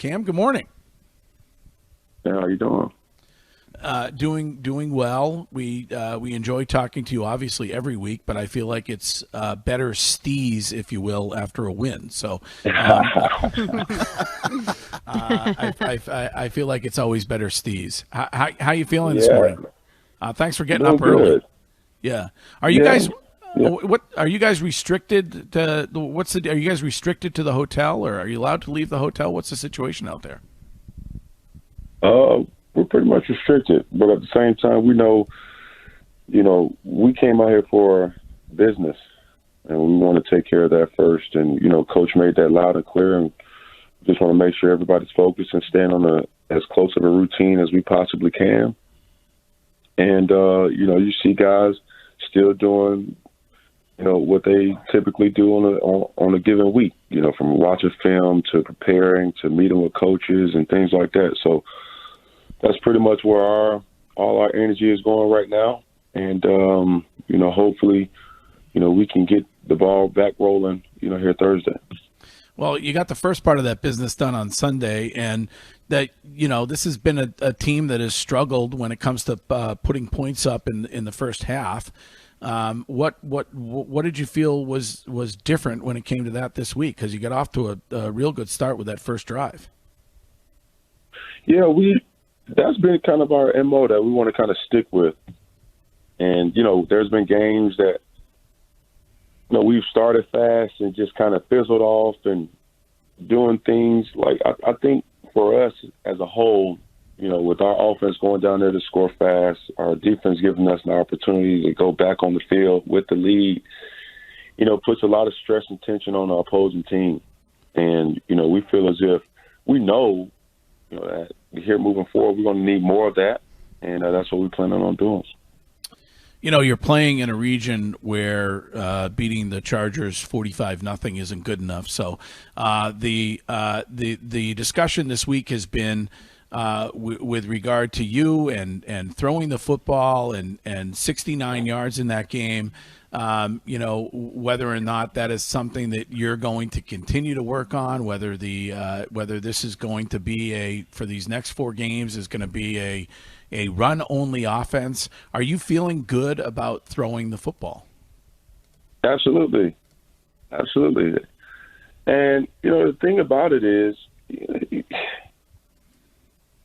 Cam, good morning. Yeah, how you doing? Doing well. We enjoy talking to you obviously every week, but I feel like it's better steez, if you will, after a win. So I feel like it's always better steez. How you feeling this Yeah, morning? Thanks for getting doing up early. good. Yeah. Are you Yeah, guys? yeah. What are you guys restricted to? Are you guys restricted to the hotel, or are you allowed to leave the hotel? What's the situation out there? We're pretty much restricted, but at the same time, we know, we came out here for business, and we want to take care of that first. And Coach made that loud and clear, and just want to make sure everybody's focused and staying on as close of a routine as we possibly can. And you see guys still doing, what they typically do on a given week. From watching film to preparing to meeting with coaches and things like that. So that's pretty much where all our energy is going right now. And hopefully, we can get the ball back rolling, here Thursday. Well, you got the first part of that business done on Sunday, and that this has been a team that has struggled when it comes to putting points up in the first half. What did you feel was different when it came to that this week? Because you got off to a real good start with that first drive. Yeah, that's been kind of our MO that we want to kind of stick with. And there's been games that we've started fast and just kind of fizzled off and doing things like I think for us as a whole, with our offense going down there to score fast, our defense giving us an opportunity to go back on the field with the lead, puts a lot of stress and tension on the opposing team. And, we feel as if we know, that here moving forward, we're going to need more of that. And that's what we're planning on doing. You're playing in a region where beating the Chargers 45-0 isn't good enough. So the discussion this week has been with regard to you and throwing the football and 69 yards in that game. Whether or not that is something that you're going to continue to work on, whether this is going to be for these next 4 games is going to be a run-only offense. Are you feeling good about throwing the football? Absolutely. And, the thing about it is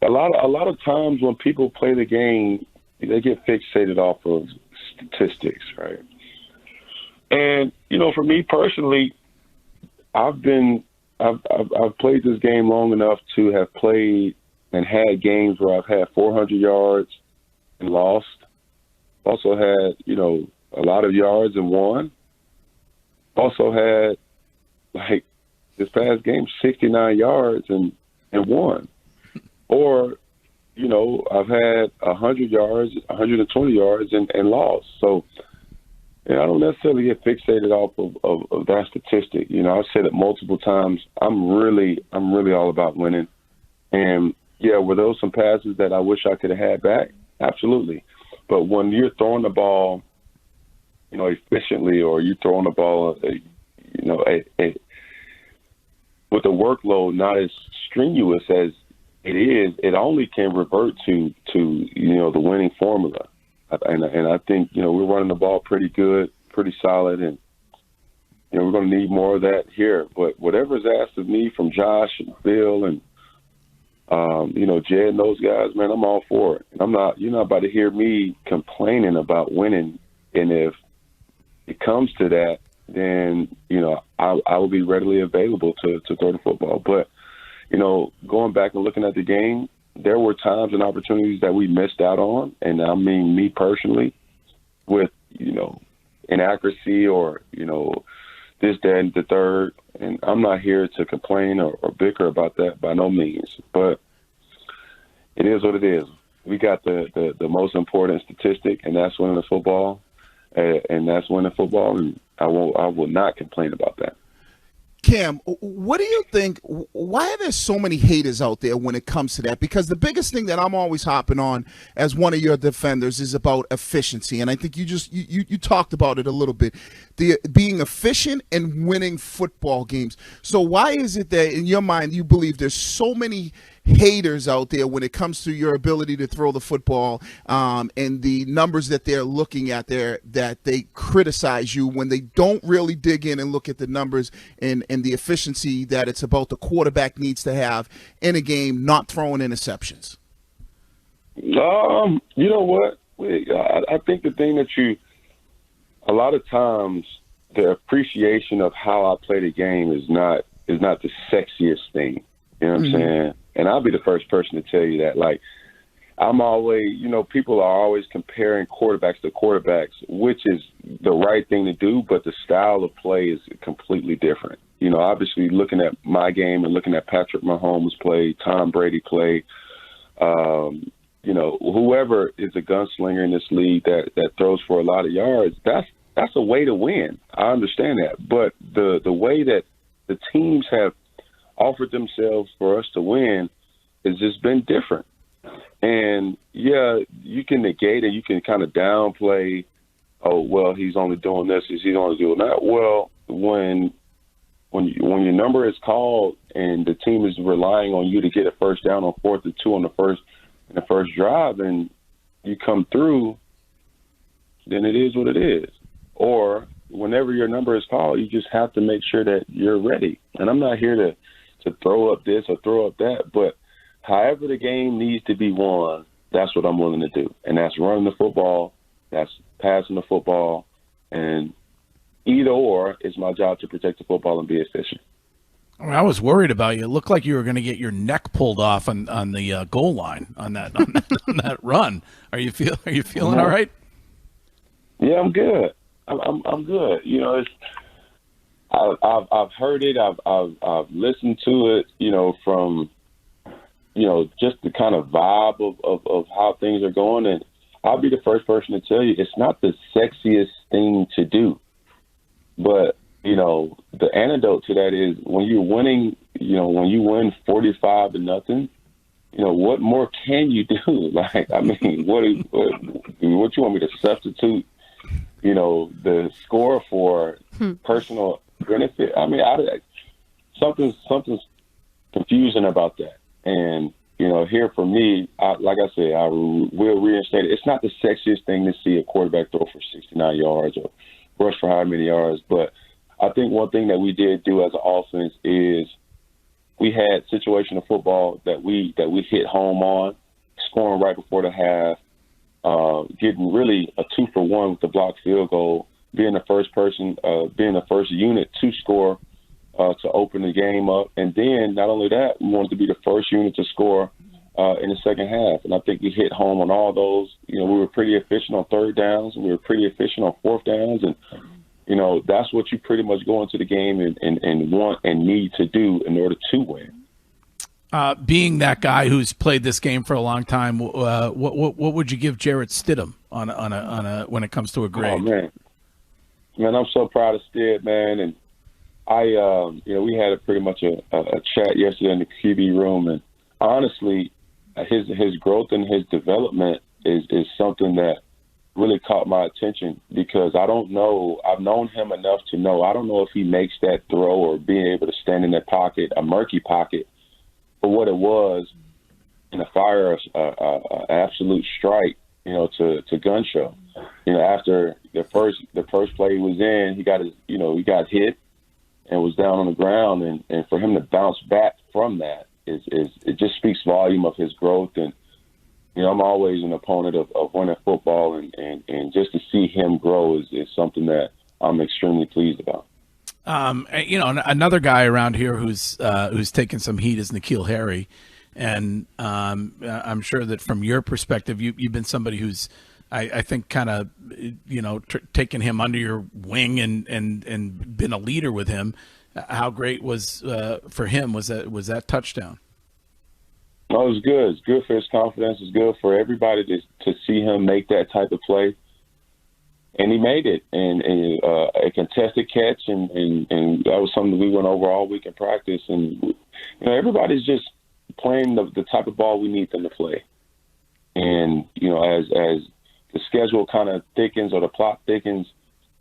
a lot of times when people play the game, they get fixated off of statistics, right? And, for me personally, I've played this game long enough to have played and had games where I've had 400 yards and lost. Also had, a lot of yards and won. Also had, like, this past game, 69 yards and won. Or, I've had 100 yards, 120 yards and lost. So, I don't necessarily get fixated off of that statistic. I've said it multiple times. I'm really all about winning. And, yeah, were those some passes that I wish I could have had back? Absolutely. But when you're throwing the ball, efficiently, or you're throwing the ball, with the workload not as strenuous as it is, it only can revert to the winning formula. And I think, we're running the ball pretty good, pretty solid, and, we're going to need more of that here. But whatever's asked of me from Josh and Bill and, Jed and those guys, man, I'm all for it. And you're not about to hear me complaining about winning. And if it comes to that, then, I will be readily available to throw the football. But, going back and looking at the game, there were times and opportunities that we missed out on. And I mean, me personally, with, inaccuracy or, this, that, and the third. And I'm not here to complain or bicker about that by no means. But it is what it is. We got the most important statistic, and that's winning the football. And that's winning football. And I will not complain about that. Cam, what do you think? Why are there so many haters out there when it comes to that? Because the biggest thing that I'm always hopping on as one of your defenders is about efficiency, and I think you talked about it a little bit, the being efficient and winning football games. So why is it that in your mind you believe there's so many haters out there when it comes to your ability to throw the football, and the numbers that they're looking at there, that they criticize you when they don't really dig in and look at the numbers and the efficiency that it's about the quarterback needs to have in a game, not throwing interceptions? You know what? I think the thing that a lot of times, the appreciation of how I play the game is not the sexiest thing. You know what I'm saying? And I'll be the first person to tell you that. Like, I'm always, people are always comparing quarterbacks to quarterbacks, which is the right thing to do, but the style of play is completely different. Obviously looking at my game and looking at Patrick Mahomes play, Tom Brady play, whoever is a gunslinger in this league that throws for a lot of yards, that's a way to win. I understand that. But the way that the teams have offered themselves for us to win has just been different. And yeah, you can negate it. You can kind of downplay, oh, well, he's only doing this, he's only doing that. Well, when your number is called and the team is relying on you to get a first down on 4th and 2 on the first drive, and you come through, then it is what it is. Or whenever your number is called, you just have to make sure that you're ready. And I'm not here to throw up this or throw up that, but however the game needs to be won, that's what I'm willing to do. And that's running the football, that's passing the football, and either or, it's my job to protect the football and be efficient. I was worried about you. It looked like you were going to get your neck pulled off on the goal line on that run. Are you feeling all right? Yeah, I'm good. I'm good. I've heard it. I've listened to it. From just the kind of vibe of how things are going, and I'll be the first person to tell you it's not the sexiest thing to do, but the antidote to that is when you're winning. When you win 45-0, what more can you do? Like, I mean, what you want me to substitute? The score for personal benefit. I mean, something's confusing about that. And here for me, like I said, I will reinstate it. It's not the sexiest thing to see a quarterback throw for 69 yards or rush for how many yards, but I think one thing that we did do as an offense is we had situational football that we hit home on, scoring right before the half, getting really a 2-for-1 with the blocked field goal, being the first person, being the first unit to score to open the game up. And then not only that, we wanted to be the first unit to score in the second half. And I think we hit home on all those. We were pretty efficient on third downs. We were pretty efficient on fourth downs. And, that's what you pretty much go into the game and want and need to do in order to win. Being that guy who's played this game for a long time, what would you give Jarrett Stidham on a when it comes to a grade? Oh man, I'm so proud of Stid, man. And we had pretty much a chat yesterday in the QB room, and honestly, his growth and his development is something that really caught my attention, because I don't know. I've known him enough to know I don't know if he makes that throw or being able to stand in that pocket, a murky pocket, for what it was, and to fire an absolute strike, to gun show. After the first play he was in, he got hit and was down on the ground, and for him to bounce back from that it just speaks volume of his growth. And I'm always an opponent of winning football, and just to see him grow is something that I'm extremely pleased about. Another guy around here who's taken some heat is N'Keal Harry, and I'm sure that from your perspective, you've been somebody who's, I think, kind of taken him under your wing and been a leader with him. How great was for him was that touchdown? No, it was good. It's good for his confidence. It's good for everybody to see him make that type of play. and he made it, and a contested catch, and that was something we went over all week in practice. And everybody's just playing the type of ball we need them to play. And as the schedule kind of thickens or the plot thickens,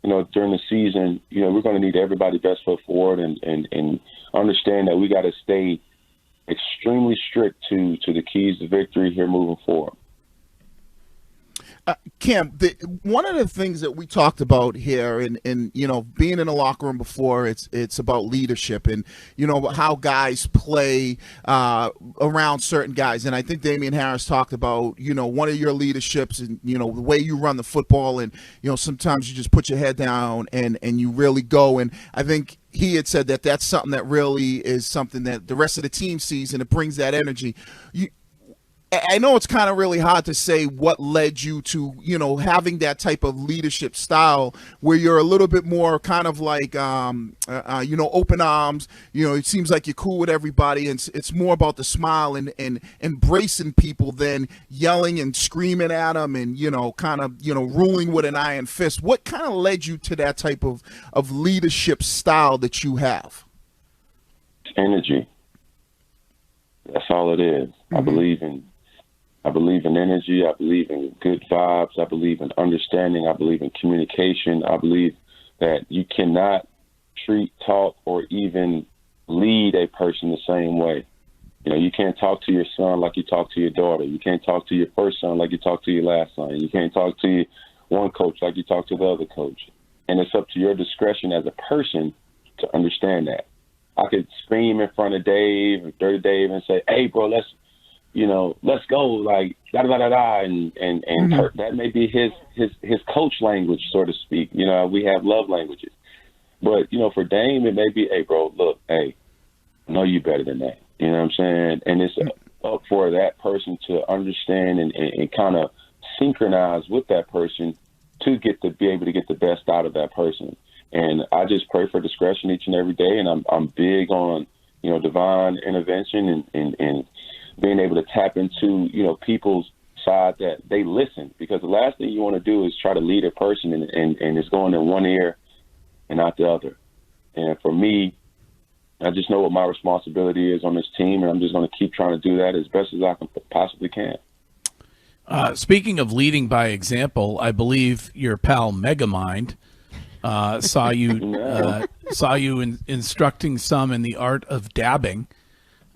during the season, we're going to need everybody's best foot forward, and understand that we got to stay extremely strict to the keys to victory here moving forward. Cam, one of the things that we talked about here, and being in a locker room before, it's about leadership and how guys play around certain guys. And I think Damian Harris talked about one of your leaderships and the way you run the football, and sometimes you just put your head down and you really go. And I think he had said that that's something that really is something that the rest of the team sees, and it brings that energy. I know it's kind of really hard to say what led you to, having that type of leadership style where you're a little bit more kind of like, open arms. It seems like you're cool with everybody, and it's more about the smile and embracing people than yelling and screaming at them and, kind of, ruling with an iron fist. What kind of led you to that type of leadership style that you have? Energy. That's all it is. Mm-hmm. I believe in energy. I believe in good vibes. I believe in understanding. I believe in communication. I believe that you cannot treat, talk, or even lead a person the same way. You can't talk to your son like you talk to your daughter. You can't talk to your first son like you talk to your last son. You can't talk to one coach like you talk to the other coach. And it's up to your discretion as a person to understand that. I could scream in front of Dave or Dirty Dave and say, "Hey, bro, let's go, like da-da-da-da-da," and mm-hmm. That may be his coach language, so to speak. We have love languages. But, for Dame, it may be, "Hey, bro, look, hey, I know you better than that." You know what I'm saying? And it's up for that person to understand and kind of synchronize with that person to be able to get the best out of that person. And I just pray for discretion each and every day, and I'm big on, divine intervention and being able to tap into, people's side that they listen, because the last thing you want to do is try to lead a person and it's going in one ear and not the other. And for me, I just know what my responsibility is on this team, and I'm just going to keep trying to do that as best as I possibly can. Speaking of leading by example, I believe your pal Megamind saw you instructing some in the art of dabbing.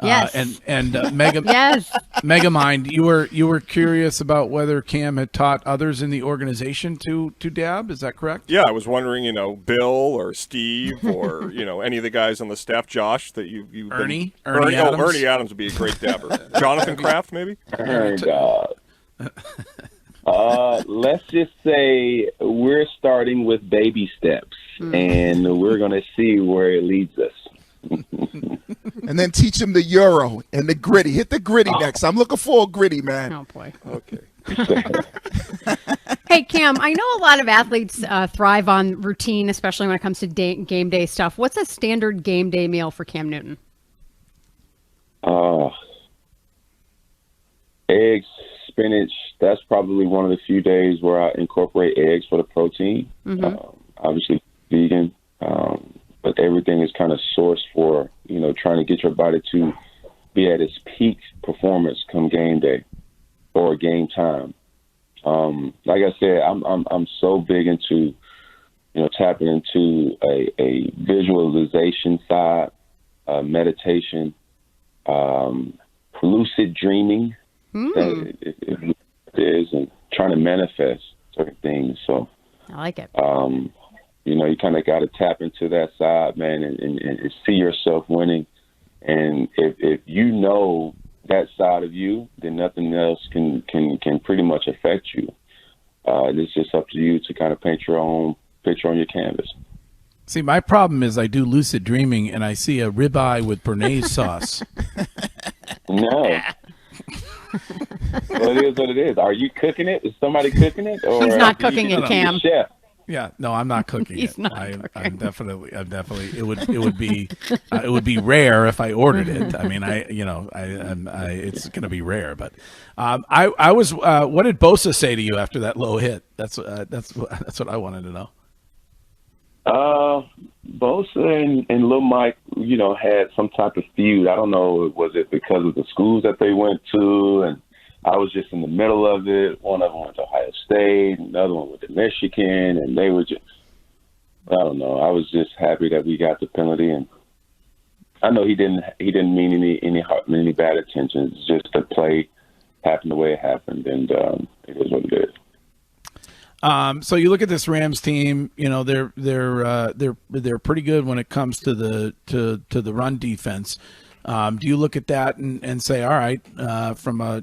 Yes. Yes. Megamind, you were curious about whether Cam had taught others in the organization to dab. Is that correct? Yeah, I was wondering, Bill or Steve or any of the guys on the staff, Josh, that you've Ernie been... Adams. Oh, Ernie Adams would be a great dabber. Jonathan Kraft, maybe. Oh God. Let's just say we're starting with baby steps, and we're going to see where it leads us. And then teach him the Euro and the gritty. Hit the gritty next. I'm looking for a gritty, man. Oh, boy. Okay. Hey, Cam, I know a lot of athletes thrive on routine, especially when it comes to game day stuff. What's a standard game day meal for Cam Newton? Eggs, spinach. That's probably one of the few days where I incorporate eggs for the protein. Mm-hmm. Obviously vegan, but everything is kind of sourced for, trying to get your body to be at its peak performance come game day or game time. Like I said, I'm so big into, tapping into a visualization side, meditation, lucid dreaming. It is, and trying to manifest certain things. So I like it. You kind of got to tap into that side, man, and see yourself winning. And if you know that side of you, then nothing else can pretty much affect you. It's just up to you to kind of paint your own picture on your canvas. See, my problem is I do lucid dreaming and I see a ribeye with béarnaise sauce. No. Well, it is what it is. Are you cooking it? Is somebody cooking it? Or he's not cooking it, Cam. Chef? Yeah, no, I'm not cooking He's it. not I'm cooking. definitely. It would be rare if I ordered it. I mean, it's going to be rare. But I was. What did Bosa say to you after that low hit? That's what I wanted to know. Bosa and Lil Mike, had some type of feud. I don't know, was it because of the schools that they went to, and I was just in the middle of it. One of them went to Ohio State, and the other one went to Michigan, and they were just, I don't know. I was just happy that we got the penalty, and I know he didn't mean any bad intentions. It's just the play happened the way it happened, and it is what it is. So you look at this Rams team. They're pretty good when it comes to the run defense. Do you look at that and say, all right, from a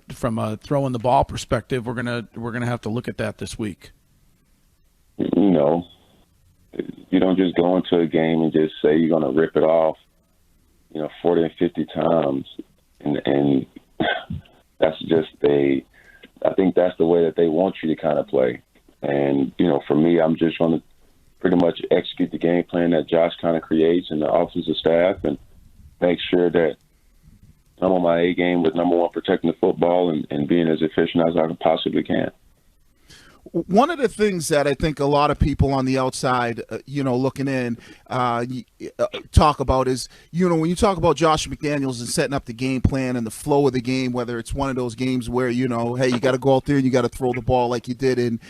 throwing the ball perspective, we're gonna have to look at that this week? You don't just go into a game and just say you're gonna rip it off, 40 and 50 times, and that's just I think that's the way that they want you to kind of play. And, for me, I'm just going to pretty much execute the game plan that Josh kind of creates and the offensive staff and make sure that I'm on my A game with number one, protecting the football and being as efficient as I possibly can. One of the things that I think a lot of people on the outside, looking in, talk about is, when you talk about Josh McDaniels and setting up the game plan and the flow of the game, whether it's one of those games where, hey, you got to go out there and you got to throw the ball like you did in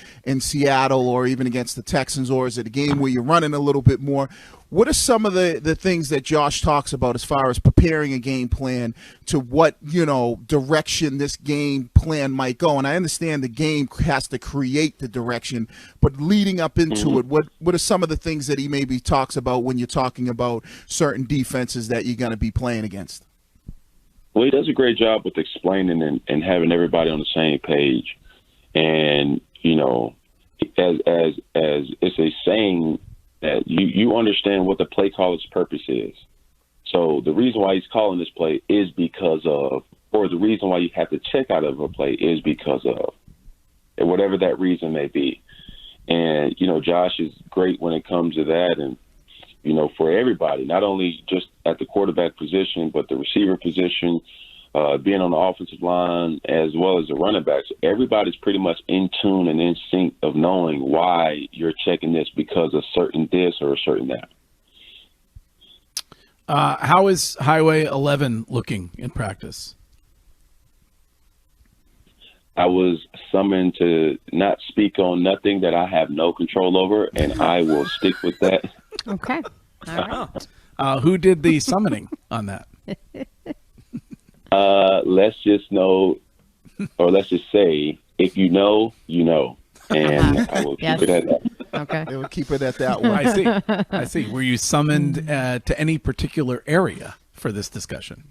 Seattle or even against the Texans, or is it a game where you're running a little bit more? What are some of the things that Josh talks about as far as preparing a game plan to what, direction this game plan might go? And I understand the game has to create the direction, but leading up into it, what are some of the things that he maybe talks about when you're talking about certain defenses that you're going to be playing against? Well, he does a great job with explaining and having everybody on the same page. And, as it's a saying, that you understand what the play caller's purpose is. So the reason why he's calling this play is because of, or the reason why you have to check out of a play is because of, and whatever that reason may be. And, Josh is great when it comes to that. And, for everybody, not only just at the quarterback position, but the receiver position, being on the offensive line, as well as the running backs, everybody's pretty much in tune and in sync of knowing why you're checking this because of certain this or a certain that. How is Highway 11 looking in practice? I was summoned to not speak on nothing that I have no control over, and I will stick with that. Okay. All right. Who did the summoning on that? Let's just know, or let's just say, if you know, you know. And I will keep it at that. Okay. They will keep it at that one. I see. Were you summoned to any particular area for this discussion?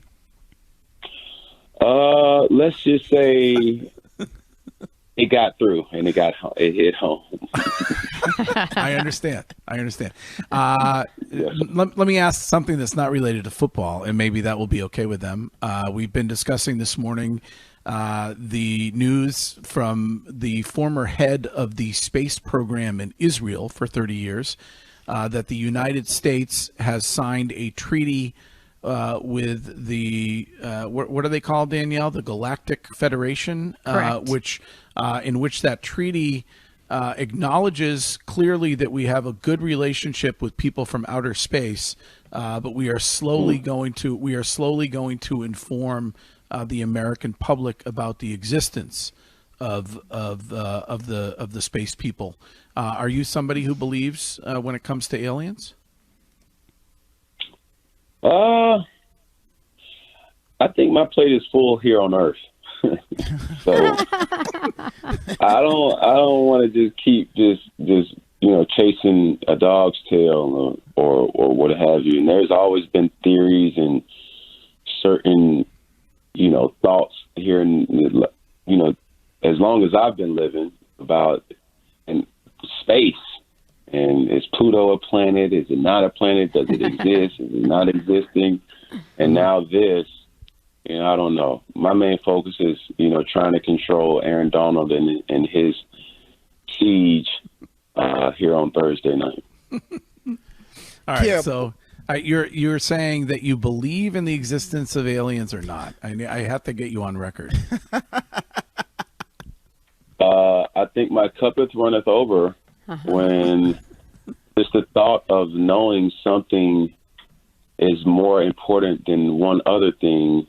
Let's just say it got through and it hit home. I understand. Let me ask something that's not related to football, and maybe that will be okay with them. We've been discussing this morning the news from the former head of the space program in Israel for 30 years that the United States has signed a treaty with the what are they called, Danielle? The Galactic Federation, which in which that treaty acknowledges clearly that we have a good relationship with people from outer space, but we are slowly going to inform the American public about the existence of the space people. Are you somebody who believes when it comes to aliens? I think my plate is full here on Earth. So I don't want to just keep chasing a dog's tail or what have you. And there's always been theories and certain thoughts here in as long as I've been living about space. And is Pluto a planet? Is it not a planet? Does it exist? Is it not existing? And now this, I don't know. My main focus is, trying to control Aaron Donald and his siege here on Thursday night. All right, Yeah. so you're saying that you believe in the existence of aliens or not? I have to get you on record. I think my cuppeth runneth over when just the thought of knowing something is more important than one other thing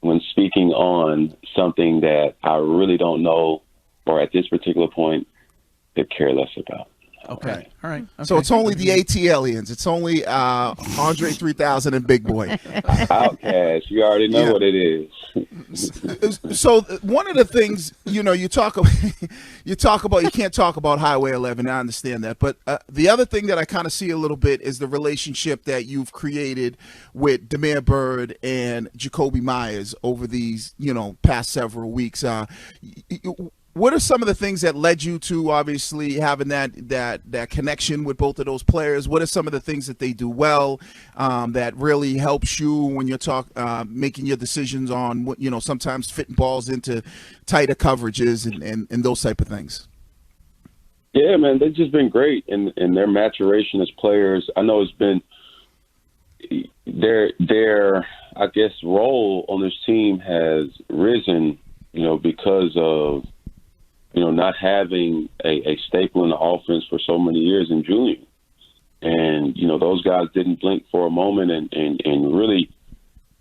when speaking on something that I really don't know, or at this particular point, could care less about. Okay. All right. Okay. So it's only the AT aliens. It's only Andre 3000 and Big Boy. Outcast, you already know Yeah. what it is. So one of the things, you talk about, you can't talk about Highway 11. I understand that, but the other thing that I kind of see a little bit is the relationship that you've created with Demare Bird and Jacoby Myers over these, past several weeks. What are some of the things that led you to obviously having that connection with both of those players? What are some of the things that they do well that really helps you when you're making your decisions on what, sometimes fitting balls into tighter coverages and those type of things? Yeah, man, they've just been great in their maturation as players. I know it's been their I guess role on this team has risen, because of not having a staple in the offense for so many years in Julian. And, those guys didn't blink for a moment and really,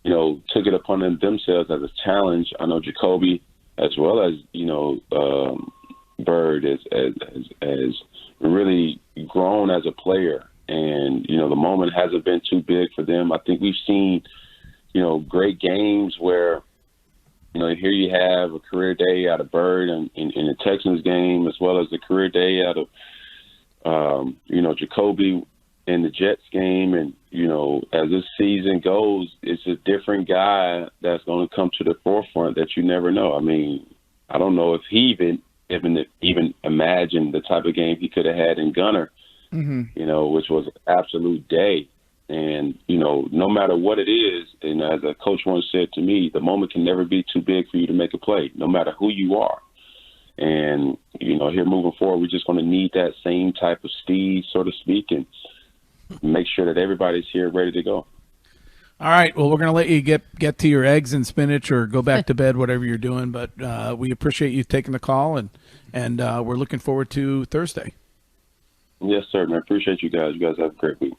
took it upon themselves as a challenge. I know Jacoby, as well as, Bird, has really grown as a player. And, the moment hasn't been too big for them. I think we've seen, great games where, here you have a career day out of Bird in the Texans game, as well as the career day out of, Jacoby in the Jets game. And, as this season goes, it's a different guy that's going to come to the forefront that you never know. I mean, I don't know if he even imagined the type of game he could have had in Gunner, which was an absolute day. And, no matter what it is, and as a coach once said to me, the moment can never be too big for you to make a play, no matter who you are. And, here moving forward, we're just going to need that same type of speed, so to speak, and make sure that everybody's here ready to go. All right. Well, we're going to let you get to your eggs and spinach or go back to bed, whatever you're doing. But we appreciate you taking the call, and we're looking forward to Thursday. Yes, sir. I appreciate you guys. You guys have a great week.